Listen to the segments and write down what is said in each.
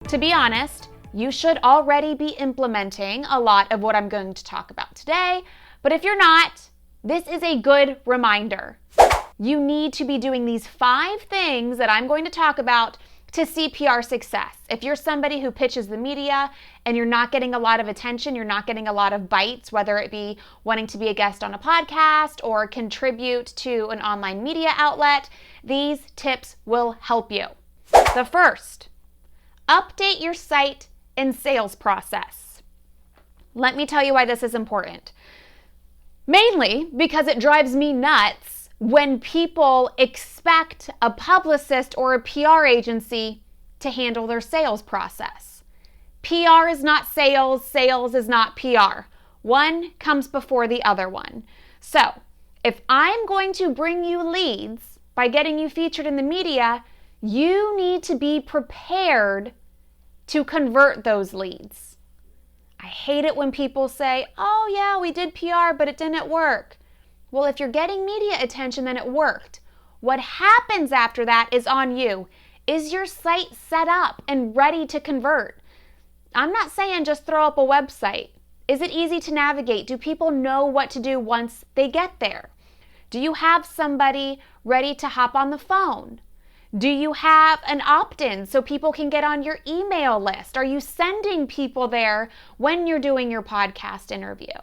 To be honest, you should already be implementing a lot of what I'm going to talk about today, but if you're not, this is a good reminder. You need to be doing these 5 things that I'm going to talk about to see PR success. If you're somebody who pitches the media and you're not getting a lot of attention, you're not getting a lot of bites, whether it be wanting to be a guest on a podcast or contribute to an online media outlet, these tips will help you. The first, update your site and sales process. Let me tell you why this is important. Mainly because it drives me nuts when people expect a publicist or a PR agency to handle their sales process. PR is not sales, sales is not PR. One comes before the other one. So, if I'm going to bring you leads by getting you featured in the media, you need to be prepared to convert those leads. I hate it when people say, oh yeah, we did PR, but it didn't work. Well, if you're getting media attention, then it worked. What happens after that is on you. Is your site set up and ready to convert? I'm not saying just throw up a website. Is it easy to navigate? Do people know what to do once they get there? Do you have somebody ready to hop on the phone? Do you have an opt-in so people can get on your email list? Are you sending people there when you're doing your podcast interview?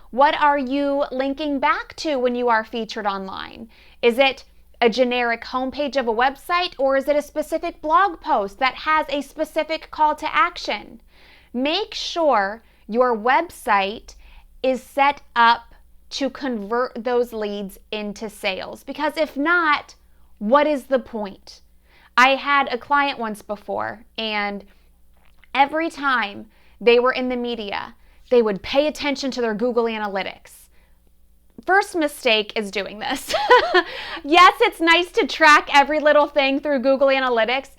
What are you linking back to when you are featured online? Is it a generic homepage of a website, or is it a specific blog post that has a specific call to action? Make sure your website is set up to convert those leads into sales, because if not, what is the point? I had a client once before, and every time they were in the media, they would pay attention to their Google Analytics. First mistake is doing this. Yes, it's nice to track every little thing through Google Analytics,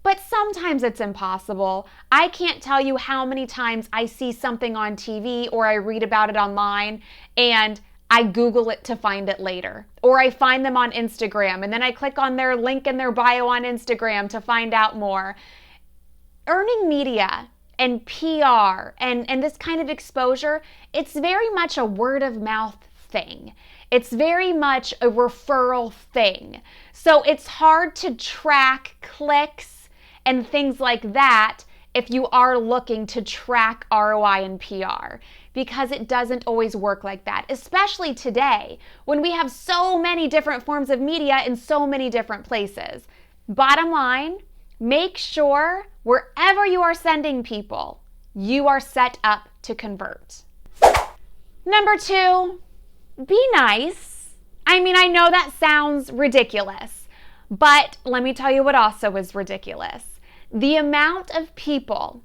but sometimes it's impossible. I can't tell you how many times I see something on TV or I read about it online and I Google it to find it later. Or I find them on Instagram and then I click on their link in their bio on Instagram to find out more. Earning media and PR and this kind of exposure, it's very much a word of mouth thing. It's very much a referral thing. So it's hard to track clicks and things like that if you are looking to track ROI and PR, because it doesn't always work like that, especially today when we have so many different forms of media in so many different places. Bottom line, make sure wherever you are sending people, you are set up to convert. Number 2, be nice. I mean, I know that sounds ridiculous, but let me tell you what also is ridiculous. The amount of people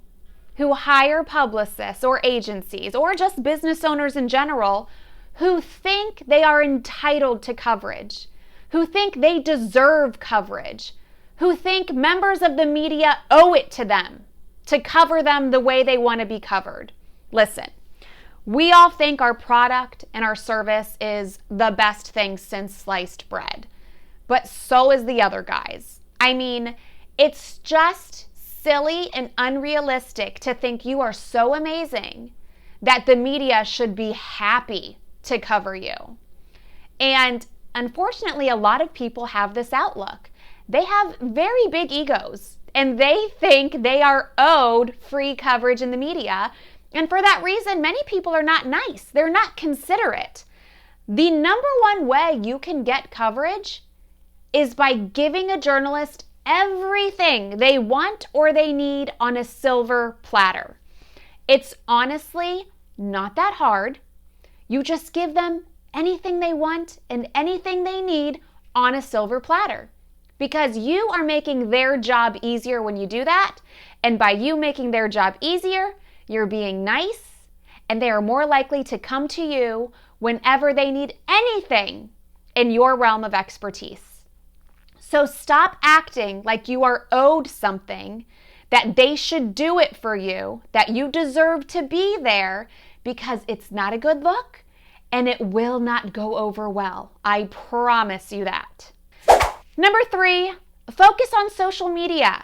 who hire publicists or agencies or just business owners in general who think they are entitled to coverage, who think they deserve coverage, who think members of the media owe it to them to cover them the way they want to be covered. Listen, we all think our product and our service is the best thing since sliced bread, but so is the other guys. I mean, it's just silly and unrealistic to think you are so amazing that the media should be happy to cover you. And unfortunately, a lot of people have this outlook. They have very big egos and they think they are owed free coverage in the media. And for that reason, many people are not nice. They're not considerate. The number one way you can get coverage is by giving a journalist everything they want or they need on a silver platter. It's honestly not that hard. You just give them anything they want and anything they need on a silver platter, because you are making their job easier when you do that. And by you making their job easier, you're being nice, and they are more likely to come to you whenever they need anything in your realm of expertise. So stop acting like you are owed something, that they should do it for you, that you deserve to be there, because it's not a good look and it will not go over well. I promise you that. Number 3, focus on social media.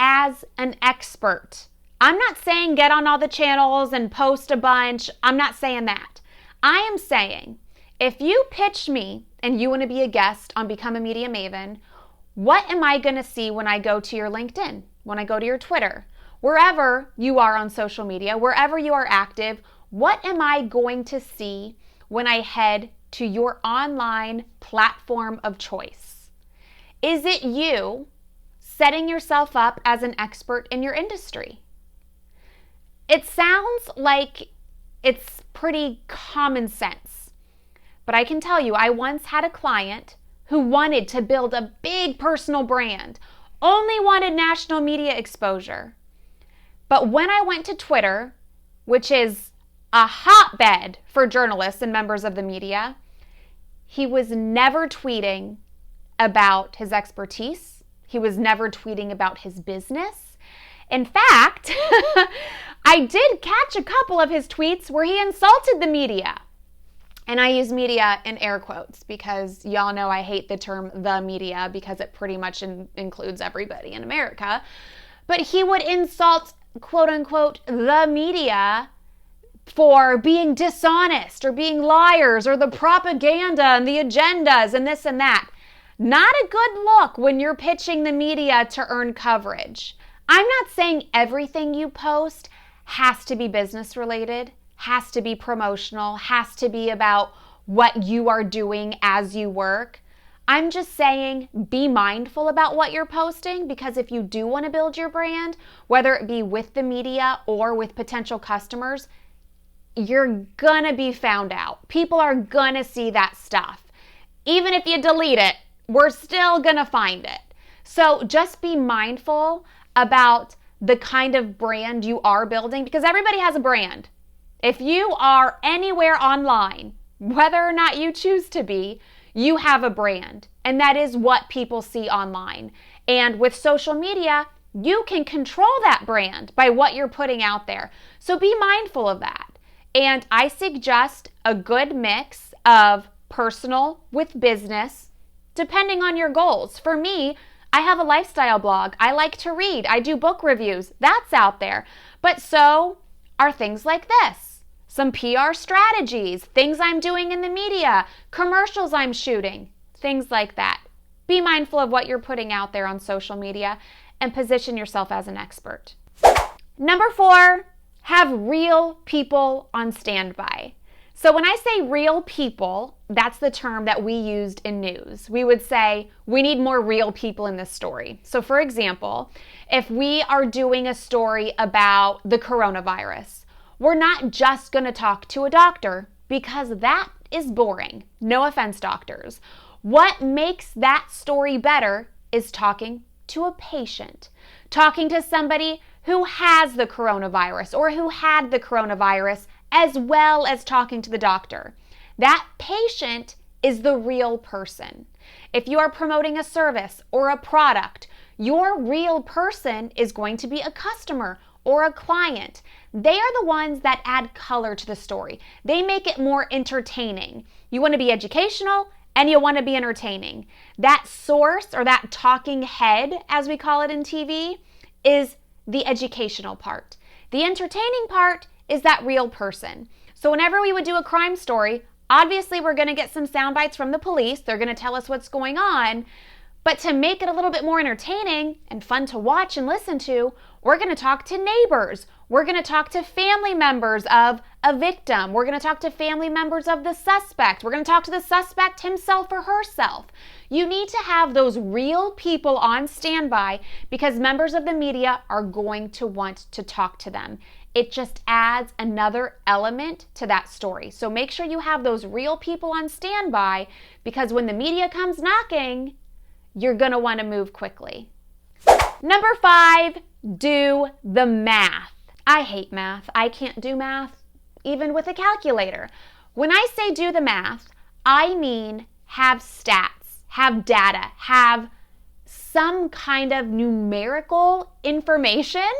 as an expert. I'm not saying get on all the channels and post a bunch. I'm not saying that. I am saying if you pitch me and you want to be a guest on Become a Media Maven, what am I going to see when I go to your LinkedIn, when I go to your Twitter, wherever you are on social media, wherever you are active? What am I going to see when I head to your online platform of choice? Is it you setting yourself up as an expert in your industry? It sounds like it's pretty common sense, but I can tell you, I once had a client who wanted to build a big personal brand, only wanted national media exposure. But when I went to Twitter, which is a hotbed for journalists and members of the media, he was never tweeting about his expertise. He was never tweeting about his business. In fact, I did catch a couple of his tweets where he insulted the media. And I use media in air quotes because y'all know I hate the term the media because it pretty much includes everybody in America. But he would insult, quote unquote, the media for being dishonest or being liars or the propaganda and the agendas and this and that. Not a good look when you're pitching the media to earn coverage. I'm not saying everything you post has to be business related, has to be promotional, has to be about what you are doing as you work. I'm just saying be mindful about what you're posting, because if you do want to build your brand, whether it be with the media or with potential customers, you're gonna be found out. People are gonna see that stuff. Even if you delete it, we're still gonna find it. So just be mindful about the kind of brand you are building, because everybody has a brand. If you are anywhere online, whether or not you choose to be, you have a brand, and that is what people see online. And with social media, you can control that brand by what you're putting out there. So be mindful of that. And I suggest a good mix of personal with business, depending on your goals. For me, I have a lifestyle blog. I like to read. I do book reviews. That's out there. But so are things like this. Some PR strategies, things I'm doing in the media, commercials I'm shooting, things like that. Be mindful of what you're putting out there on social media and position yourself as an expert. Number 4, have real people on standby. So when I say real people, that's the term that we used in news. We would say we need more real people in this story. So for example, if we are doing a story about the coronavirus, we're not just going to talk to a doctor, because that is boring. No offense, doctors. What makes that story better is talking to a patient, talking to somebody who has the coronavirus or who had the coronavirus, as well as talking to the doctor. That patient is the real person. If you are promoting a service or a product, your real person is going to be a customer or a client. They are the ones that add color to the story. They make it more entertaining. You want to be educational and you want to be entertaining. That source, or that talking head, as we call it in TV, is the educational part. The entertaining part is that real person. So whenever we would do a crime story, obviously we're going to get some sound bites from the police. They're going to tell us what's going on. But to make it a little bit more entertaining and fun to watch and listen to, we're going to talk to neighbors. We're going to talk to family members of a victim. We're going to talk to family members of the suspect. We're going to talk to the suspect himself or herself. You need to have those real people on standby, because members of the media are going to want to talk to them. It just adds another element to that story. So make sure you have those real people on standby, because when the media comes knocking, you're going to want to move quickly. Number 5, do the math. I hate math. I can't do math, even with a calculator. When I say do the math, I mean have stats, have data, have some kind of numerical information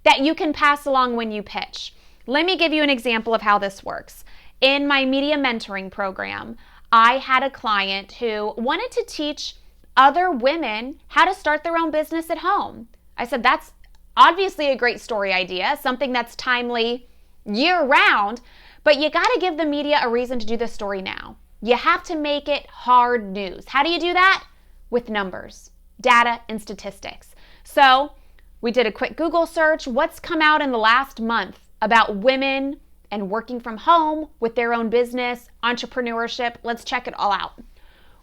that you can pass along when you pitch. Let me give you an example of how this works. In my media mentoring program, I had a client who wanted to teach other women how to start their own business at home. I said, that's obviously a great story idea, something that's timely year round, but you got to give the media a reason to do this story now. You have to make it hard news. How do you do that? With numbers, data, and statistics. So we did a quick Google search. What's come out in the last month about women and working from home with their own business, entrepreneurship? Let's check it all out.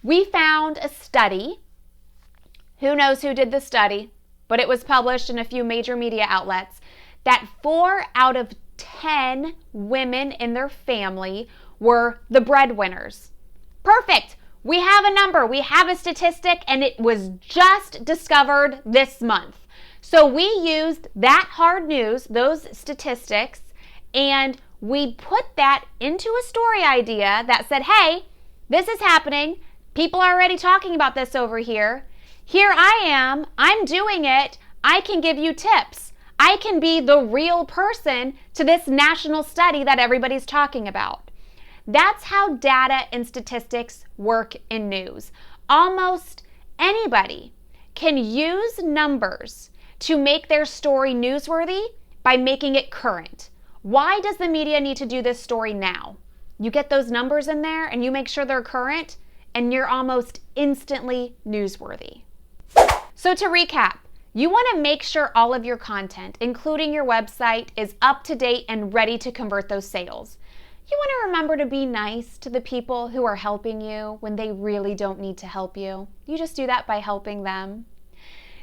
We found a study. Who knows who did the study, but it was published in a few major media outlets, that 4 out of 10 women in their family were the breadwinners. Perfect. We have a number, we have a statistic, and it was just discovered this month. So we used that hard news, those statistics, and we put that into a story idea that said, hey, this is happening. People are already talking about this over here. Here I am. I'm doing it. I can give you tips. I can be the real person to this national study that everybody's talking about. That's how data and statistics work in news. Almost anybody can use numbers to make their story newsworthy by making it current. Why does the media need to do this story now? You get those numbers in there and you make sure they're current, and you're almost instantly newsworthy. So to recap, you want to make sure all of your content, including your website, is up to date and ready to convert those sales. You want to remember to be nice to the people who are helping you when they really don't need to help you. You just do that by helping them.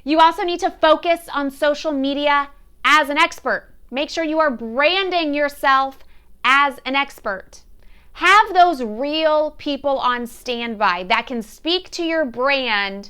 You also need to focus on social media as an expert. Make sure you are branding yourself as an expert. Have those real people on standby that can speak to your brand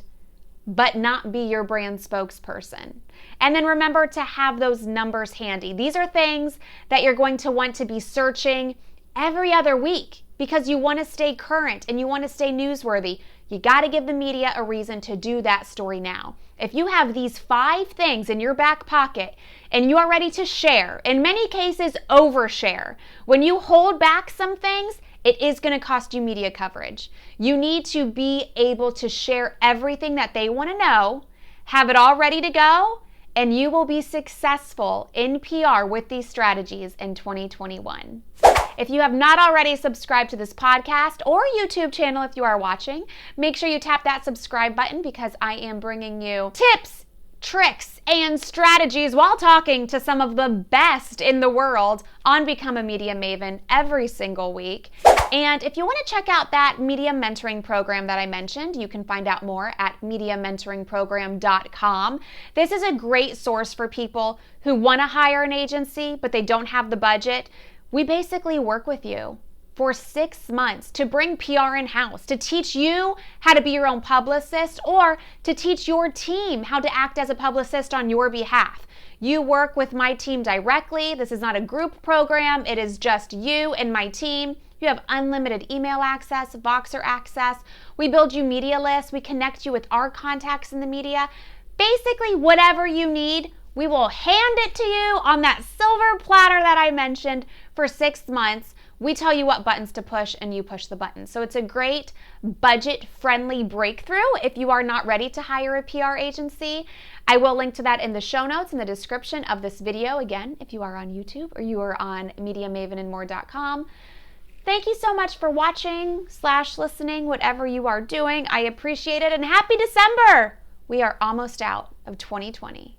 but not be your brand spokesperson. And then remember to have those numbers handy. These are things that you're going to want to be searching every other week because you want to stay current and you want to stay newsworthy. You got to give the media a reason to do that story now. If you have these 5 things in your back pocket and you are ready to share, in many cases overshare, when you hold back some things, it is going to cost you media coverage. You need to be able to share everything that they want to know, have it all ready to go, and you will be successful in PR with these strategies in 2021. If you have not already subscribed to this podcast or YouTube channel if you are watching, make sure you tap that subscribe button because I am bringing you tips, tricks, and strategies while talking to some of the best in the world on Become a Media Maven every single week. And if you want to check out that media mentoring program that I mentioned, you can find out more at mediamentoringprogram.com. This is a great source for people who want to hire an agency, but they don't have the budget. We basically work with you for 6 months to bring PR in-house, to teach you how to be your own publicist or to teach your team how to act as a publicist on your behalf. You work with my team directly. This is not a group program. It is just you and my team. You have unlimited email access, Voxer access. We build you media lists. We connect you with our contacts in the media. Basically, whatever you need, we will hand it to you on that silver platter that I mentioned for 6 months. We tell you what buttons to push and you push the buttons. So it's a great budget-friendly breakthrough if you are not ready to hire a PR agency. I will link to that in the show notes in the description of this video. Again, if you are on YouTube or you are on MediaMavenandMore.com. Thank you so much for watching / listening, whatever you are doing. I appreciate it, and happy December! We are almost out of 2020.